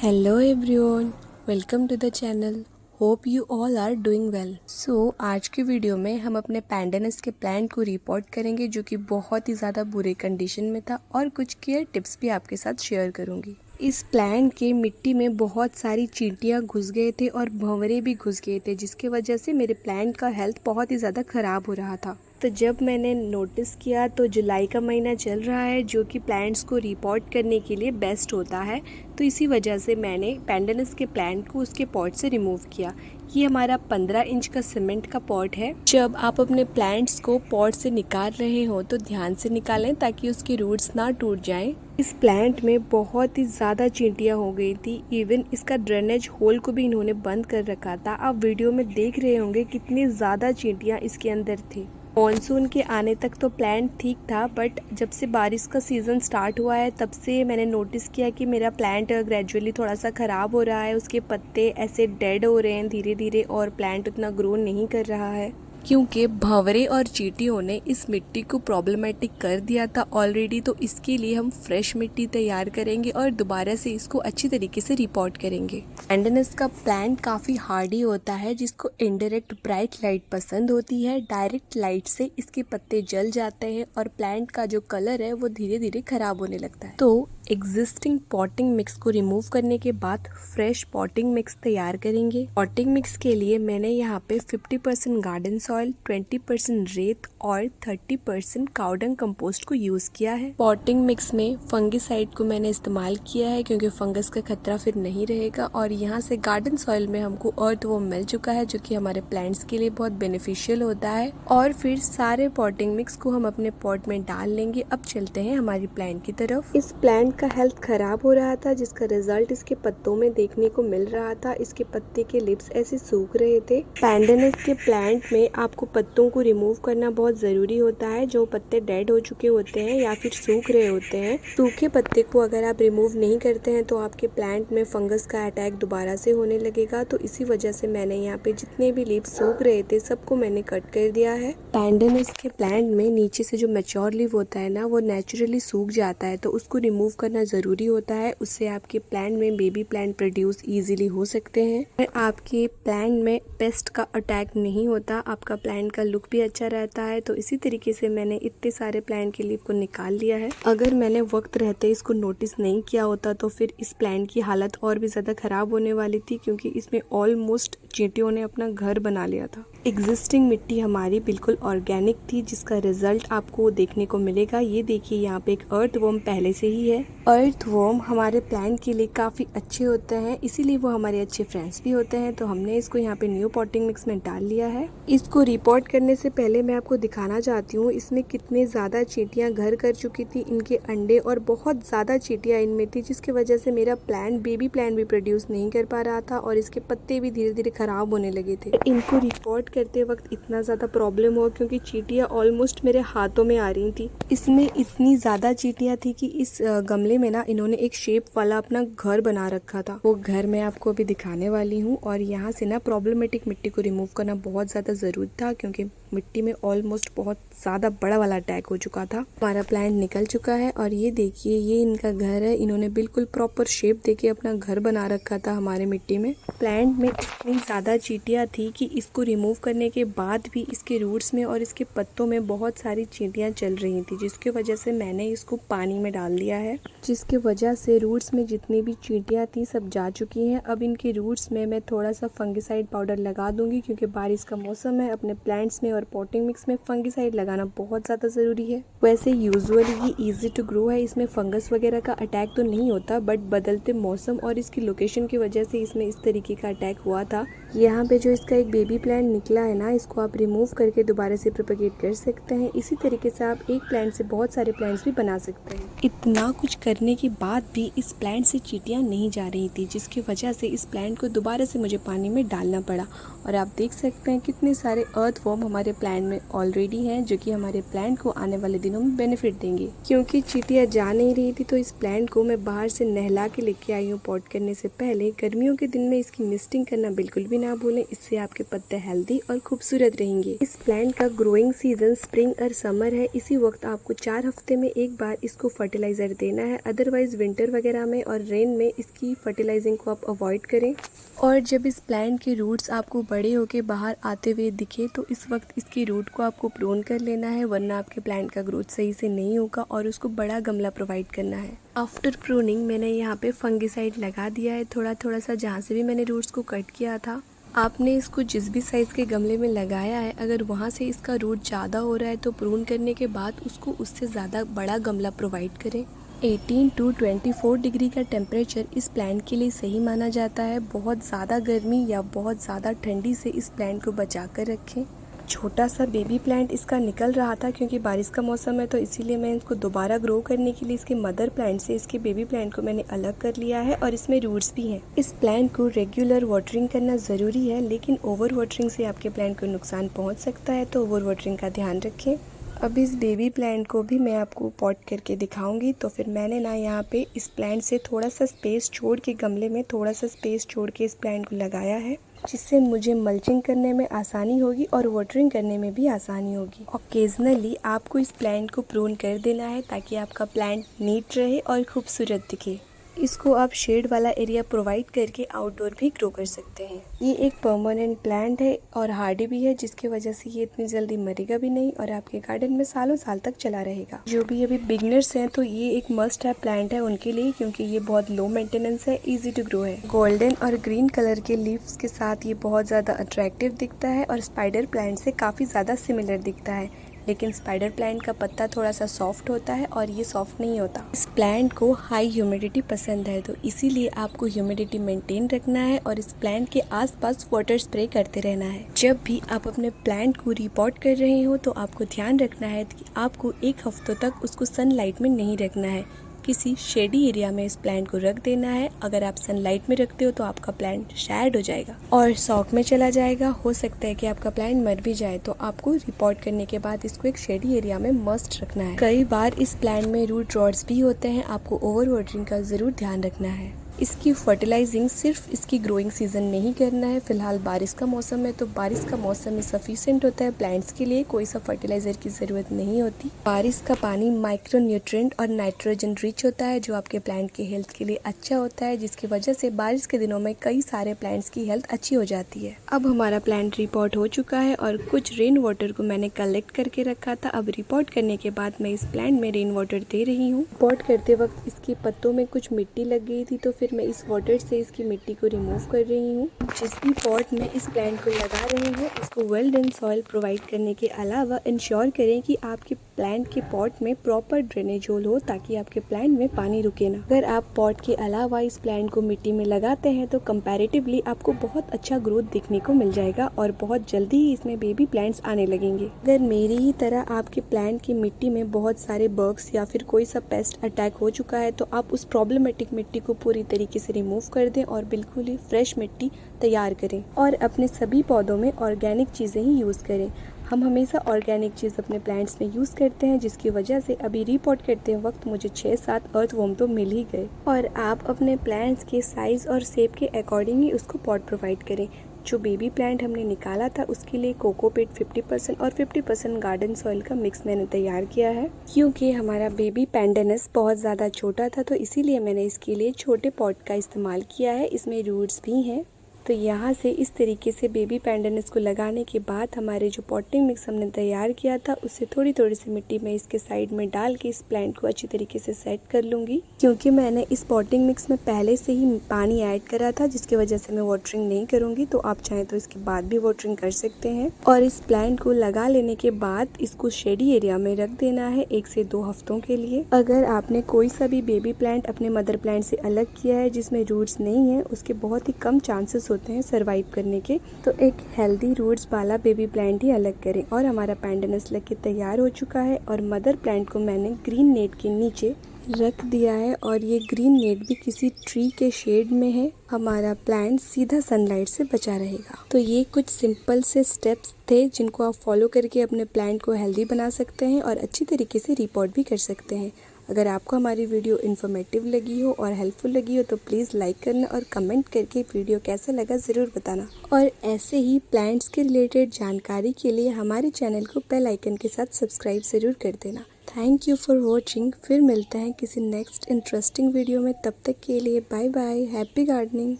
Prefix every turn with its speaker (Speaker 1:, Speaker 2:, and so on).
Speaker 1: Hello everyone, welcome to the channel. Hope you all are doing well. So आज की video में हम अपने पैंडेनस के प्लांट को रिपोर्ट करेंगे जो कि बहुत ही ज़्यादा बुरे कंडीशन में था, और कुछ केयर टिप्स भी आपके साथ शेयर करूंगी। इस प्लांट के मिट्टी में बहुत सारी चींटियां घुस गए थे और भंवरे भी घुस गए थे, जिसकी वजह से मेरे प्लांट का हेल्थ बहुत ही ज़्यादा ख़राब हो रहा था। तो जब मैंने नोटिस किया तो जुलाई का महीना चल रहा है, जो कि प्लांट्स को रिपोर्ट करने के लिए बेस्ट होता है। तो इसी वजह से मैंने पैंडेनस के प्लांट को उसके पॉट से रिमूव किया। ये हमारा 15 इंच का सीमेंट का पॉट है। जब आप अपने प्लांट्स को पॉट से निकाल रहे हो तो ध्यान से निकालें ताकि उसकी रूट्स ना टूट जाएं। इस प्लांट में बहुत ही ज़्यादा चींटियां हो गई थी, इवन इसका ड्रेनेज होल को भी इन्होंने बंद कर रखा था। आप वीडियो में देख रहे होंगे कितनी ज़्यादा चींटियां इसके अंदर थी। मॉनसून के आने तक तो प्लांट ठीक था, बट जब से बारिश का सीज़न स्टार्ट हुआ है तब से मैंने नोटिस किया कि मेरा प्लांट ग्रेजुअली थोड़ा सा ख़राब हो रहा है। उसके पत्ते ऐसे डेड हो रहे हैं धीरे धीरे, और प्लांट उतना ग्रो नहीं कर रहा है क्योंकि भंवरे और चींटियों ने इस मिट्टी को प्रॉब्लमेटिक कर दिया था ऑलरेडी। तो इसके लिए हम फ्रेश मिट्टी तैयार करेंगे और दोबारा से इसको अच्छी तरीके से रिपोर्ट करेंगे। पैंडेनस का प्लांट काफ़ी हार्डी होता है, जिसको इनडायरेक्ट ब्राइट लाइट पसंद होती है। डायरेक्ट लाइट से इसके पत्ते जल जाते हैं और प्लांट का जो कलर है वो धीरे धीरे खराब होने लगता है। तो एग्जिस्टिंग पॉटिंग मिक्स को रिमूव करने के बाद फ्रेश पॉटिंग मिक्स तैयार करेंगे। पॉटिंग मिक्स के लिए मैंने यहाँ पे 50% गार्डन सॉइल, 20% रेत और 30% काउडंग कंपोस्ट को यूज किया है। पॉटिंग मिक्स में फंगिसाइड को मैंने इस्तेमाल किया है क्योंकि फंगस का खतरा फिर नहीं रहेगा। और यहाँ से गार्डन सॉइल में हमको अर्थवॉर्म मिल चुका है, जो कि हमारे प्लांट्स के लिए बहुत बेनिफिशियल होता है। और फिर सारे पॉटिंग मिक्स को हम अपने पॉट में डाल लेंगे। अब चलते हैं हमारी प्लांट की तरफ। इस प्लांट का हेल्थ खराब हो रहा था, जिसका रिजल्ट इसके पत्तों में देखने को मिल रहा था। इसके पत्ते के लिप्स ऐसे सूख रहे थे। पैंडेनस के प्लांट में आपको पत्तों को रिमूव करना बहुत जरूरी होता है। जो पत्ते डेड हो चुके होते हैं या फिर सूख रहे होते हैं, सूखे पत्ते को अगर आप रिमूव नहीं करते हैं तो आपके प्लांट में फंगस का अटैक दोबारा से होने लगेगा। तो इसी वजह से मैंने यहाँ पे जितने भी लीव्स सूख रहे थे सबको मैंने कट कर दिया है। पैंडेनस के प्लांट में नीचे से जो मैच्योर लीव होता है ना, वो नेचुरली सूख जाता है, तो उसको रिमूव करना जरूरी होता है। उससे आपके प्लांट में बेबी प्लांट प्रोड्यूस इजीली हो सकते हैं। अगर आपके प्लांट में पेस्ट का अटैक नहीं होता, आपका प्लांट का लुक भी अच्छा रहता है। तो इसी तरीके से मैंने इतने सारे प्लांट के लीव को निकाल लिया है। अगर मैंने वक्त रहते इसको नोटिस नहीं किया होता तो फिर इस प्लांट की हालत और भी ज्यादा खराब होने वाली थी, क्योंकि इसमें ऑलमोस्ट चींटियों ने अपना घर बना लिया था। एग्जिस्टिंग मिट्टी हमारी बिल्कुल ऑर्गेनिक थी, जिसका रिजल्ट आपको देखने को मिलेगा। ये देखिए यहाँ पे एक अर्थवॉर्म पहले से ही है। अर्थवॉर्म हमारे प्लांट के लिए काफ़ी अच्छे होते हैं, इसीलिए वो हमारे अच्छे फ्रेंड्स भी होते हैं। तो हमने इसको यहाँ पे न्यू पॉटिंग मिक्स में डाल लिया है। इसको रिपोर्ट करने से पहले मैं आपको दिखाना चाहती हूँ इसमें कितने ज़्यादा चींटियाँ घर कर चुकी थी। इनके अंडे और बहुत ज़्यादा चींटियाँ इनमें थी, जिसकी वजह से मेरा प्लांट बेबी प्लांट भी प्रोड्यूस नहीं कर पा रहा था और इसके पत्ते भी धीरे धीरे खराब होने लगे थे। इनको रिपोर्ट करते वक्त इतना ज़्यादा प्रॉब्लम हुआ क्योंकि चींटियाँ ऑलमोस्ट मेरे हाथों में आ रही थी। इसमें इतनी ज़्यादा चींटियाँ थी कि इस गमले में ना इन्होंने एक शेप वाला अपना घर बना रखा था। वो घर मैं आपको अभी दिखाने वाली हूँ। और यहाँ से ना प्रॉब्लमेटिक मिट्टी को रिमूव करना बहुत ज़्यादा ज़रूरी था, क्योंकि मिट्टी में ऑलमोस्ट बहुत ज़्यादा बड़ा वाला अटैक हो चुका था। हमारा प्लांट निकल चुका है और ये देखिए ये इनका घर है। इन्होंने बिल्कुल प्रॉपर शेप देके अपना घर बना रखा था हमारे मिट्टी में। प्लांट में इतनी ज़्यादा चींटियाँ थी कि इसको रिमूव करने के बाद भी इसके रूट्स में और इसके पत्तों में बहुत सारी चींटियाँ चल रही थी, जिसकी वजह से मैंने इसको पानी में डाल दिया है, जिसकी वजह से रूट्स में जितनी भी चींटियाँ थी सब जा चुकी हैं। अब इनके रूट्स में मैं थोड़ा सा फंगिसाइड पाउडर लगा दूंगी, क्योंकि बारिश का मौसम है। अपने प्लांट्स में और पॉटिंग मिक्स में फंगिसाइड लगाना बहुत ज़्यादा ज़रूरी है। वैसे यूजुअली ये इजी टू ग्रो है, इसमें फंगस वगैरह का अटैक तो नहीं होता, बट बदलते मौसम और इसकी लोकेशन की वजह से इसमें इस तरीके का अटैक हुआ था। यहाँ पे जो इसका एक बेबी प्लांट निकला है ना, इसको आप रिमूव करके दोबारा से प्रोपेगेट कर सकते हैं। इसी तरीके से आप एक प्लांट से बहुत सारे प्लांट्स भी बना सकते हैं। इतना कुछ करने के बाद भी इस प्लांट से चींटियाँ नहीं जा रही थी, जिसकी वजह से इस प्लांट को दोबारा से मुझे पानी में डालना पड़ा। और आप देख सकते हैं कितने सारे अर्थवॉर्म हमारे हमारे प्लांट में ऑलरेडी हैं, जो कि हमारे प्लांट को आने वाले दिनों में बेनिफिट देंगे। क्योंकि चींटियां जा नहीं रही थी तो इस प्लांट को मैं बाहर से नहला के लेके आई हूँ पॉट करने से पहले। गर्मियों के दिन में इसकी मिस्टिंग करना बिल्कुल भी ना भूलें, इससे आपके पत्ते हेल्दी और खूबसूरत रहेंगे। इस प्लांट का ग्रोइंग सीजन स्प्रिंग और समर है। इसी वक्त आपको 4 हफ्ते में एक बार इसको फर्टिलाइजर देना है, अदरवाइज विंटर वगैरह में और रेन में इसकी फर्टिलाइजिंग को आप अवॉइड करें। और जब इस प्लांट के रूट्स आपको बड़े होके बाहर आते हुए दिखे तो इस वक्त इसकी रूट को आपको प्रून कर लेना है, वरना आपके प्लांट का ग्रोथ सही से नहीं होगा और उसको बड़ा गमला प्रोवाइड करना है। आफ्टर प्रूनिंग मैंने यहाँ पे फंगिसाइड लगा दिया है थोड़ा थोड़ा सा, जहाँ से भी मैंने रूट्स को कट किया था। आपने इसको जिस भी साइज़ के गमले में लगाया है, अगर वहाँ से इसका रूट ज़्यादा हो रहा है तो प्रून करने के बाद उसको उससे ज़्यादा बड़ा गमला प्रोवाइड करें। 18 to 24 डिग्री का टेम्परेचर इस प्लांट के लिए सही माना जाता है। बहुत ज़्यादा गर्मी या बहुत ज़्यादा ठंडी से इस प्लांट को बचा कर रखें। छोटा सा बेबी प्लांट इसका निकल रहा था, क्योंकि बारिश का मौसम है तो इसीलिए मैं इसको दोबारा ग्रो करने के लिए इसके मदर प्लांट से इसके बेबी प्लांट को मैंने अलग कर लिया है और इसमें रूट्स भी हैं। इस प्लांट को रेगुलर वाटरिंग करना ज़रूरी है, लेकिन ओवर वाटरिंग से आपके प्लांट को नुकसान पहुँच सकता है, तो ओवर वाटरिंग का ध्यान रखें। अब इस बेबी प्लांट को भी मैं आपको पॉट करके दिखाऊंगी। तो फिर मैंने ना यहाँ पे इस प्लांट से थोड़ा सा स्पेस छोड़ के, गमले में थोड़ा सा स्पेस छोड़ के इस प्लांट को लगाया है, जिससे मुझे मल्चिंग करने में आसानी होगी और वाटरिंग करने में भी आसानी होगी। ओकेजनली आपको इस प्लांट को प्रून कर देना है ताकि आपका प्लांट नीट रहे और खूबसूरत दिखे। इसको आप शेड वाला एरिया प्रोवाइड करके आउटडोर भी ग्रो कर सकते हैं। ये एक परमानेंट प्लांट है और हार्डी भी है, जिसकी वजह से ये इतनी जल्दी मरेगा भी नहीं और आपके गार्डन में सालों साल तक चला रहेगा। जो भी अभी बिगनर्स हैं तो ये एक मस्ट है प्लांट है उनके लिए, क्योंकि ये बहुत लो मेंटेनेंस है, इजी टू ग्रो है। गोल्डन और ग्रीन कलर के लीव्स के साथ ये बहुत ज़्यादा अट्रैक्टिव दिखता है और स्पाइडर प्लांट से काफ़ी ज़्यादा सिमिलर दिखता है, लेकिन स्पाइडर प्लांट का पत्ता थोड़ा सा सॉफ्ट होता है और ये सॉफ्ट नहीं होता। इस प्लांट को हाई ह्यूमिडिटी पसंद है, तो इसीलिए आपको ह्यूमिडिटी मेंटेन रखना है और इस प्लांट के आसपास वाटर स्प्रे करते रहना है। जब भी आप अपने प्लांट को रिपोर्ट कर रहे हो तो आपको ध्यान रखना है कि आपको 1 हफ्तों तक उसको सनलाइट में नहीं रखना है, किसी शेडी एरिया में इस प्लांट को रख देना है। अगर आप सनलाइट में रखते हो तो आपका प्लांट शेड हो जाएगा और शॉक में चला जाएगा। हो सकता है कि आपका प्लांट मर भी जाए, तो आपको रिपोर्ट करने के बाद इसको एक शेडी एरिया में मस्ट रखना है। कई बार इस प्लांट में रूट रॉट्स भी होते हैं, आपको ओवर वाटरिंग का जरूर ध्यान रखना है। इसकी फर्टिलाइजिंग सिर्फ इसकी ग्रोइंग सीजन में ही करना है। फिलहाल बारिश का मौसम है तो बारिश का मौसम में सफिशिएंट होता है, प्लांट्स के लिए कोई सा फर्टिलाइजर की ज़रूरत नहीं होती। बारिश का पानी माइक्रो न्यूट्रिएंट और नाइट्रोजन रिच होता है, जो आपके प्लांट के हेल्थ के लिए अच्छा होता है, जिसकी वजह से बारिश के दिनों में कई सारे प्लांट्स की हेल्थ अच्छी हो जाती है। अब हमारा प्लांट रिपोर्ट हो चुका है और कुछ रेन वाटर को मैंने कलेक्ट करके रखा था। अब रिपोर्ट करने के बाद मैं इस प्लांट में रेन वाटर दे रही हूँ। रिपोर्ट करते वक्त इसके पत्तों में कुछ मिट्टी लग गई थी, तो फिर मैं इस वाटर से इसकी मिट्टी को रिमूव कर रही हूँ। जिस भी पॉट में इस प्लांट को लगा रहे हैं, इसको वेल डन सॉइल प्रोवाइड करने के अलावा इंश्योर करें कि आपके प्लांट के पॉट में प्रॉपर ड्रेनेज होल हो, ताकि आपके प्लांट में पानी रुके ना। अगर आप पॉट के अलावा इस प्लांट को मिट्टी में लगाते हैं तो कंपैरेटिवली आपको बहुत अच्छा ग्रोथ देखने को मिल जाएगा और बहुत जल्दी ही इसमें बेबी प्लांट्स आने लगेंगे। अगर मेरी ही तरह आपके प्लांट की मिट्टी में बहुत सारे बग्स या फिर कोई सा पेस्ट अटैक हो चुका है, तो आप उस प्रॉब्लमेटिक मिट्टी को पूरी तरीके से रिमूव कर दें और बिल्कुल ही फ्रेश मिट्टी तैयार करें और अपने सभी पौधों में ऑर्गेनिक चीज़ें ही यूज़ करें। हम हमेशा ऑर्गेनिक चीज़ अपने प्लांट्स में यूज़ करते हैं, जिसकी वजह से अभी रिपोर्ट करते वक्त मुझे 6-7 अर्थवॉर्म तो मिल ही गए। और आप अपने प्लांट्स के साइज़ और शेप के अकॉर्डिंग ही उसको पॉट प्रोवाइड करें। जो बेबी प्लांट हमने निकाला था उसके लिए कोकोपीट 50% और 50% गार्डन सॉइल का मिक्स मैंने तैयार किया है। क्योंकि हमारा बेबी पैंडेनस बहुत ज़्यादा छोटा था तो इसीलिए मैंने इसके लिए छोटे पॉट का इस्तेमाल किया है। इसमें रूट्स भी हैं। तो यहाँ से इस तरीके से बेबी पैंडेनस को लगाने के बाद हमारे जो पॉटिंग मिक्स हमने तैयार किया था उससे थोड़ी थोड़ी सी मिट्टी मैं इसके साइड में डाल के इस प्लांट को अच्छी तरीके से सेट कर लूँगी। क्योंकि मैंने इस पॉटिंग मिक्स में पहले से ही पानी ऐड करा था, जिसकी वजह से मैं वाटरिंग नहीं करूँगी, तो आप चाहें तो इसके बाद भी वाटरिंग कर सकते हैं। और इस प्लांट को लगा लेने के बाद इसको शेडी एरिया में रख देना है 1 से 2 हफ्तों के लिए। अगर आपने कोई सा भी बेबी प्लांट अपने मदर प्लांट से अलग किया है जिसमें रूट्स नहीं है, उसके बहुत ही कम चांसेस होते होते हैं सर्वाइव करने के, तो एक हेल्दी रूट्स वाला बेबी प्लांट ही अलग करें। और हमारा पैंडेनस लग के तैयार हो चुका है और मदर प्लांट को मैंने ग्रीन नेट के नीचे रख दिया है और ये ग्रीन नेट भी किसी ट्री के शेड में है। हमारा प्लांट सीधा सनलाइट से बचा रहेगा। तो ये कुछ सिंपल से स्टेप्स थे जिनको आप फॉलो करके अपने प्लांट को हेल्दी बना सकते हैं और अच्छी तरीके से रिपोर्ट भी कर सकते हैं। अगर आपको हमारी वीडियो इन्फॉर्मेटिव लगी हो और हेल्पफुल लगी हो तो प्लीज़ लाइक करना और कमेंट करके वीडियो कैसा लगा ज़रूर बताना। और ऐसे ही प्लांट्स के रिलेटेड जानकारी के लिए हमारे चैनल को बेल आइकन के साथ सब्सक्राइब ज़रूर कर देना। Thank you for watching. फिर मिलते हैं किसी नेक्स्ट इंटरेस्टिंग वीडियो में, तब तक के लिए बाय बाय। Happy gardening.